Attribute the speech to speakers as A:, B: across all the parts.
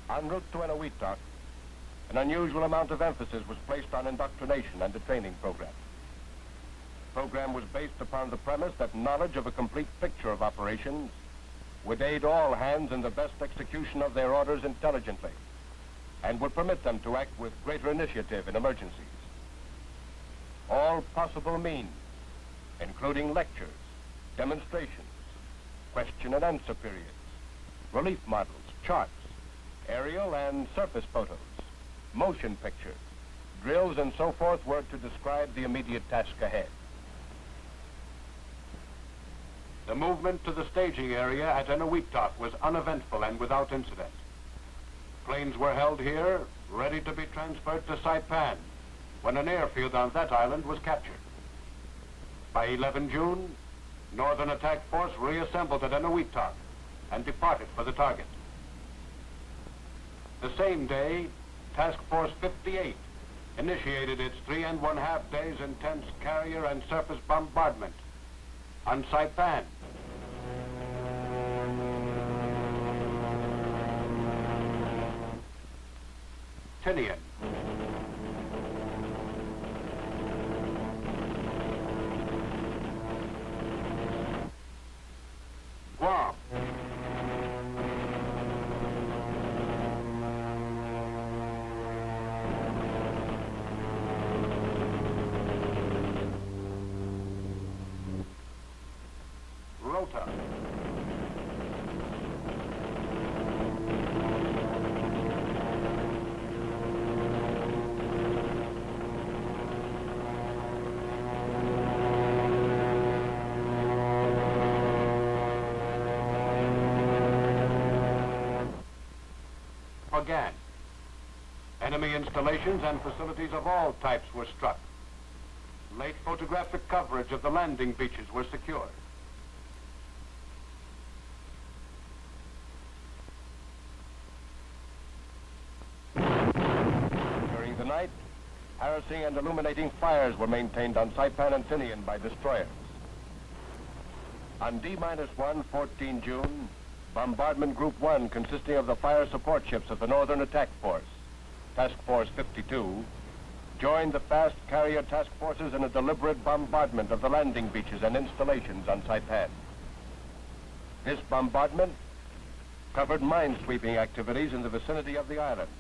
A: En route to Eniwetok, an unusual amount of emphasis was placed on indoctrination and the training program. The program was based upon the premise that knowledge of a complete picture of operations would aid all hands in the best execution of their orders intelligently and would permit them to act with greater initiative in emergencies. All possible means, including lectures, demonstrations, question and answer periods, relief models, charts, aerial and surface photos, motion pictures, drills and so forth were to describe the immediate task ahead. The movement to the staging area at Eniwetok was uneventful and without incident. Planes were held here, ready to be transferred to Saipan, when an airfield on that island was captured. By 11 June, Northern Attack Force reassembled at Eniwetok and departed for the target. The same day, Task Force 58 initiated its 3½ days intense carrier and surface bombardment on Saipan. Tinian. Guam. Rota. Again, enemy installations and facilities of all types were struck. Late photographic coverage of the landing beaches were secured. During the night, harassing and illuminating fires were maintained on Saipan and Tinian by destroyers. On D-1, 14 June, Bombardment Group 1, consisting of the fire support ships of the Northern Attack Force, Task Force 52, joined the fast carrier task forces in a deliberate bombardment of the landing beaches and installations on Saipan. This bombardment covered mine-sweeping activities in the vicinity of the island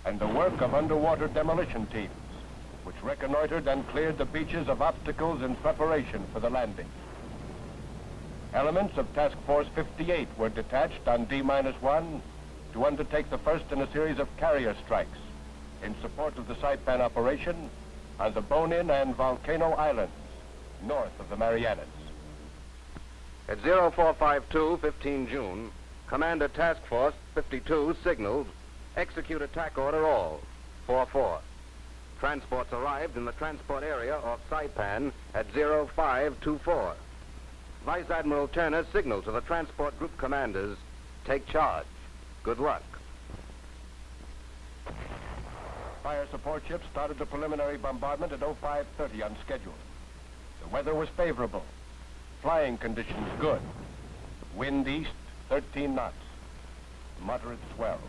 A: and the work of underwater demolition teams, which reconnoitered and cleared the beaches of obstacles in preparation for the landing. Elements of Task Force 58 were detached on D-1 to undertake the first in a series of carrier strikes in support of the Saipan operation on the Bonin and Volcano Islands, north of the Marianas. At 0452, 15 June, Commander Task Force 52 signaled, execute attack order all, 4-4. Transports arrived in the transport area of Saipan at 0524. Vice Admiral Turner signaled to the transport group commanders, take charge. Good luck. Fire support ships started the preliminary bombardment at 0530 on schedule. The weather was favorable. Flying conditions good. Wind east, 13 knots. Moderate swell.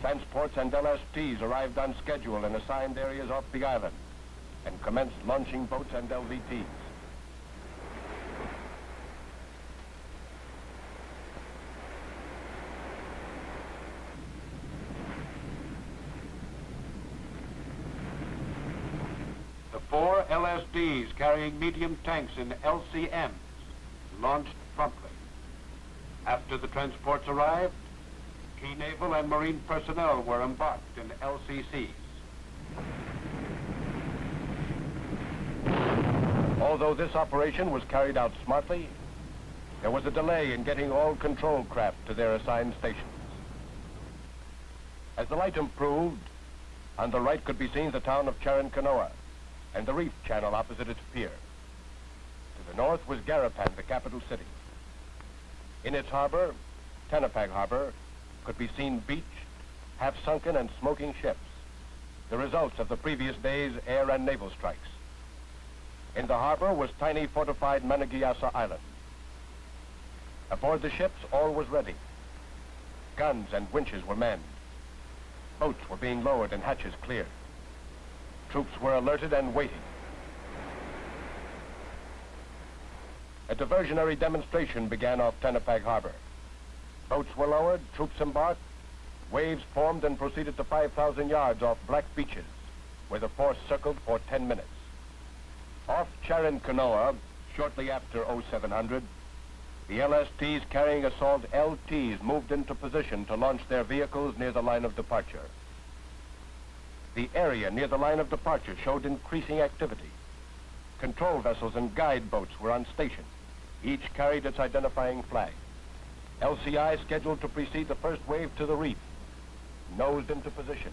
A: Transports and LSTs arrived on schedule in assigned areas off the island and commenced launching boats and LVTs. The 4 LSDs carrying medium tanks in LCMs launched promptly. After the transports arrived, key naval and marine personnel were embarked in LCCs. Although this operation was carried out smartly, there was a delay in getting all control craft to their assigned stations. As the light improved, on the right could be seen the town of Charincanoa and the reef channel opposite its pier. To the north was Garapan, the capital city. In its harbor, Tenapag Harbor, could be seen beached, half-sunken and smoking ships, the results of the previous day's air and naval strikes. In the harbor was tiny fortified Managiasa Island. Aboard the ships, all was ready. Guns and winches were manned. Boats were being lowered and hatches cleared. Troops were alerted and waiting. A diversionary demonstration began off Tenapag Harbor. Boats were lowered, troops embarked, waves formed and proceeded to 5,000 yards off black beaches, where the force circled for 10 minutes. Off Charin Kanoa, shortly after 0700, the LSTs carrying assault LTs moved into position to launch their vehicles near the line of departure. The area near the line of departure showed increasing activity. Control vessels and guide boats were on station. Each carried its identifying flag. LCI scheduled to precede the first wave to the reef, nosed into position,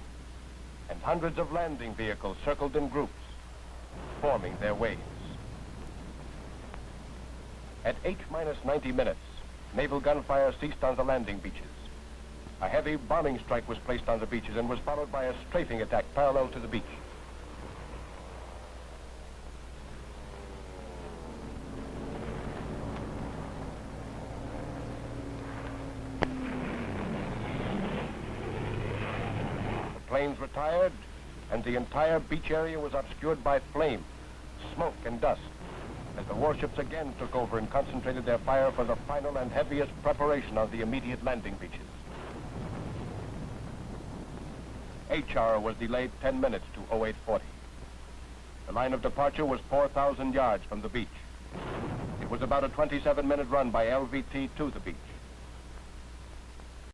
A: and hundreds of landing vehicles circled in groups, forming their waves. At 8-90 minutes, naval gunfire ceased on the landing beaches. A heavy bombing strike was placed on the beaches and was followed by a strafing attack parallel to the beach. The planes retired, and the entire beach area was obscured by flame, smoke, and dust, as the warships again took over and concentrated their fire for the final and heaviest preparation of the immediate landing beaches. HR was delayed 10 minutes to 0840. The line of departure was 4,000 yards from the beach. It was about a 27-minute run by LVT to the beach.